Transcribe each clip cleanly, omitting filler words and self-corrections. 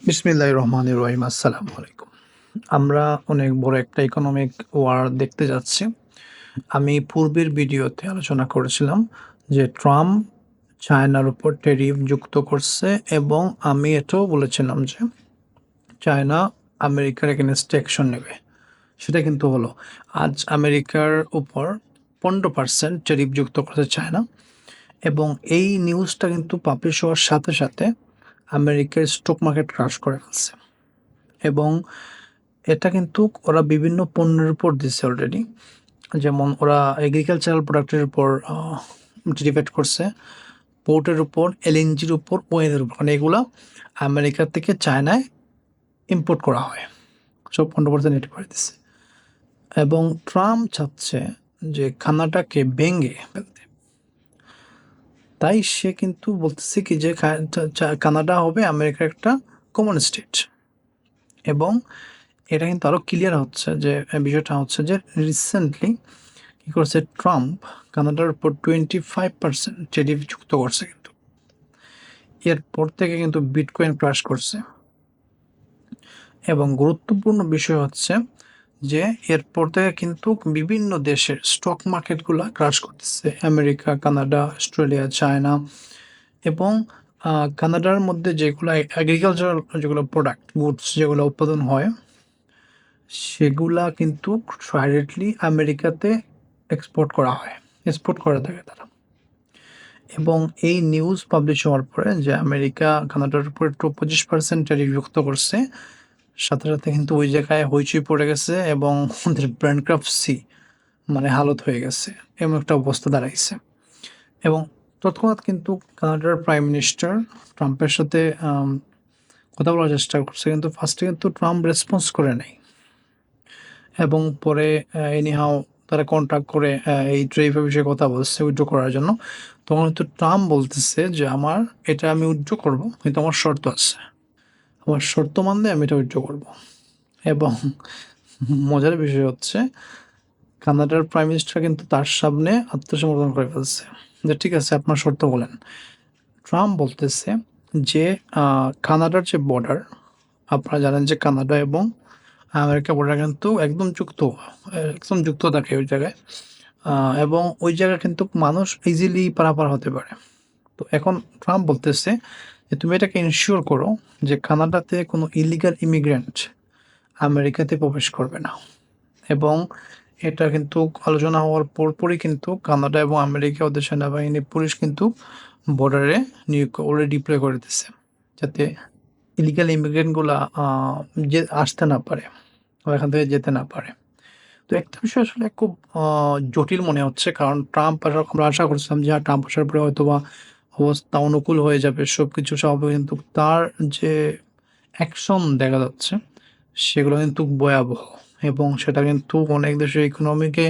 বিসমিল্লাহির রহমানির রহিম। আসসালামু আলাইকুম। আমরা অনেক বড় একটা ইকোনমিক ওয়ার দেখতে যাচ্ছি। আমি পূর্বের ভিডিওতে আলোচনা করেছিলাম যে ট্রাম্প চায়নার উপর ট্যারিফ যুক্ত করছে এবং আমি এটাও বলেছিলাম যে চায়না আমেরিকার এগেইনস্টে অ্যাকশন নেবে। সেটা কিন্তু হলো। আজ আমেরিকার উপর 15% ট্যারিফ যুক্ত করেছে চায়না এবং এই নিউজটা কিন্তু পাবলিশ হওয়ার সাথে, সাথে আমেরিকার স্টক মার্কেট ক্রাশ করে ফেলছে এবং এটা কিন্তু ওরা বিভিন্ন পণ্যের উপর দিচ্ছে অলরেডি। যেমন ওরা এগ্রিকালচারাল প্রোডাক্টের উপর ডিবেট করছে, পোর্টের উপর, এলএনজির উপর, ওয়েলের উপর। মানে এগুলা আমেরিকা থেকে চায়নায় ইম্পোর্ট করা হয়। সব 15% এটি করে দিচ্ছে এবং ট্রাম্প চাচ্ছে যে কানাডাকে ভেঙে ফেলতে। তাই সে কিন্তু বলতেছে কি যে কানাডা হবে আমেরিকার একটা কমন স্টেট এবং এটা কিন্তু আরও ক্লিয়ার হচ্ছে যে বিষয়টা হচ্ছে যে রিসেন্টলি কী করছে ট্রাম্প কানাডার উপর 25% ট্যারিফ যুক্ত করছে কিন্তু এরপর থেকে কিন্তু বিটকয়েন ক্রাশ করছে এবং গুরুত্বপূর্ণ বিষয় হচ্ছে যে এরপর থেকে কিন্তু বিভিন্ন দেশের স্টক মার্কেটগুলো ক্রাশ করতেছে, আমেরিকা, কানাডা, অস্ট্রেলিয়া, চায়না এবং কানাডার মধ্যে যেগুলো এগ্রিকালচারাল যেগুলো প্রোডাক্ট গুডস যেগুলো উৎপাদন হয় সেগুলা কিন্তু ডাইরেক্টলি আমেরিকাতে এক্সপোর্ট করা হয়, এক্সপোর্ট করে থাকে তারা। এবং এই নিউজ পাবলিশ হওয়ার পরে যে আমেরিকা কানাডার উপরে 25% ট্যারিফ যুক্ত করছে, সাথে সাথে কিন্তু ওই জায়গায় হইচই পড়ে গেছে এবং ওদের ব্যাংক্রাপসি মানে হালত হয়ে গেছে, এমন একটা অবস্থা দাঁড়াইছে। এবং তৎক্ষণাৎ কিন্তু কানাডার প্রাইম মিনিস্টার ট্রাম্পের সাথে কথা বলার চেষ্টা করছে, কিন্তু ফার্স্টে কিন্তু ট্রাম্প রেসপন্স করে নেই এবং পরে এনিহাও তারা কন্ট্যাক্ট করে এই ট্যারিফের বিষয়ে কথা বলছে উইথড্র করার জন্য। তখন কিন্তু ট্রাম্প বলতেছে যে আমার এটা আমি উইথড্র করব, কিন্তু আমার শর্ত আছে, আমার শর্ত মানলে আমি এটা উইথড্র করব। এবং মজার বিষয় হচ্ছে কানাডার প্রাইম মিনিস্টার কিন্তু তার সামনে আত্মসমর্পণ করে ফেলছে যে ঠিক আছে আপনার শর্ত বলেন। ট্রাম্প বলতেছে যে কানাডার যে বর্ডার, আপনারা জানেন যে কানাডা এবং আমেরিকা বর্ডার কিন্তু একদম যুক্ত থাকে ওই জায়গায় এবং ওই জায়গায় কিন্তু মানুষ ইজিলি পারাপার হতে পারে। তো এখন ট্রাম্প বলতেছে যে তুমি এটাকে ইনশিওর করো যে কানাডাতে কোনো ইলিগাল ইমিগ্রেন্ট আমেরিকাতে প্রবেশ করবে না। এবং এটা কিন্তু আলোচনা হওয়ার পরপরই কিন্তু কানাডা এবং আমেরিকা ওদের সেনাবাহিনী পুলিশ কিন্তু বর্ডারে নিয়োগ অলরেডি ডিপ্লয় করে দিচ্ছে, যাতে ইলিগাল ইমিগ্রেন্টগুলা যে আসতে না পারে বা এখান থেকে যেতে না পারে। তো একটা বিষয় আসলে খুব জটিল মনে হচ্ছে, কারণ ট্রাম্প আমরা আশা করছিলাম যে ট্রাম্প আসার পরে হয়তো বা অবস্থা অনুকূল হয়ে যাবে, সব কিছু স্বাভাবিক, কিন্তু তার যে অ্যাকশন দেখা যাচ্ছে সেগুলো কিন্তু ভয়াবহ এবং সেটা কিন্তু অনেক দেশের ইকোনমিকে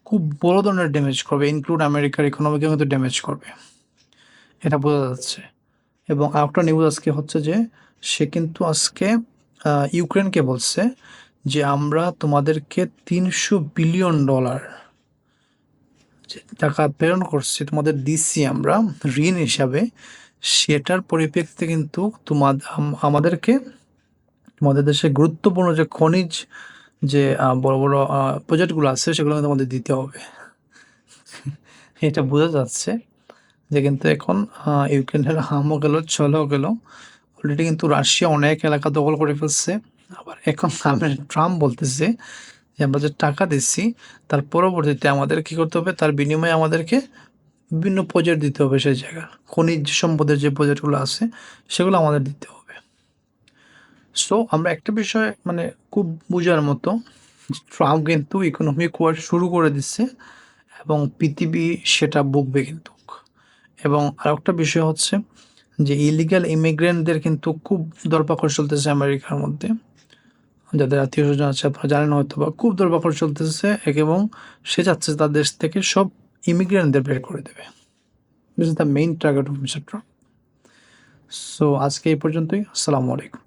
খুব বড় ধরনের ড্যামেজ করবে, ইনক্লুড আমেরিকার ইকোনমিকে কিন্তু ড্যামেজ করবে, এটা বোঝা যাচ্ছে। এবং আরেকটা নিউজ আজকে হচ্ছে যে সে কিন্তু আজকে ইউক্রেনকে বলছে যে আমরা তোমাদেরকে $300 বিলিয়ন যে টাকা প্রেরণ করছি, তোমাদের দিচ্ছি আমরা ঋণ হিসাবে, সেটার পরিপ্রেক্ষিতে কিন্তু আমাদেরকে তোমাদের দেশে গুরুত্বপূর্ণ যে খনিজ যে বড় বড় প্রজেক্টগুলো আছে সেগুলো কিন্তু আমাদের দিতে হবে। এটা বোঝা যাচ্ছে যে কিন্তু এখন ইউক্রেনের হামও গেল, চলেও গেল। অলরেডি কিন্তু রাশিয়া অনেক এলাকা দখল করে ফেলছে। আবার এখন ট্রাম্প বলতেছে যে আমরা যে টাকা দিচ্ছি তার পরবর্তীতে আমাদের কী করতে হবে, তার বিনিময়ে আমাদেরকে বিভিন্ন প্রজেক্ট দিতে হবে, সেই জায়গার খনিজ সম্পদের যে প্রজেক্টগুলো আছে সেগুলো আমাদের দিতে হবে। সো আমরা একটা বিষয় মানে খুব বোঝার মতো, ট্রাম্প কিন্তু ইকোনমিক ওয়ার শুরু করে দিচ্ছে এবং পৃথিবী সেটা ভুগবে কিন্তু। এবং আরেকটা বিষয় হচ্ছে যে ইলিগাল ইমিগ্রেন্টদের কিন্তু খুব দরপাকড় চলতেছে আমেরিকার মধ্যে, যাদের আত্মীয় স্বজন আছে আপনারা জানেন হয়তো বা, খুব দরপাকড় চলতেছে এবং সে চাচ্ছে তার দেশ থেকে সব ইমিগ্রেন্টদের বের করে দেবে। This is the main target of mister Trump. So আজকে এই পর্যন্তই। আসসালামু আলাইকুম।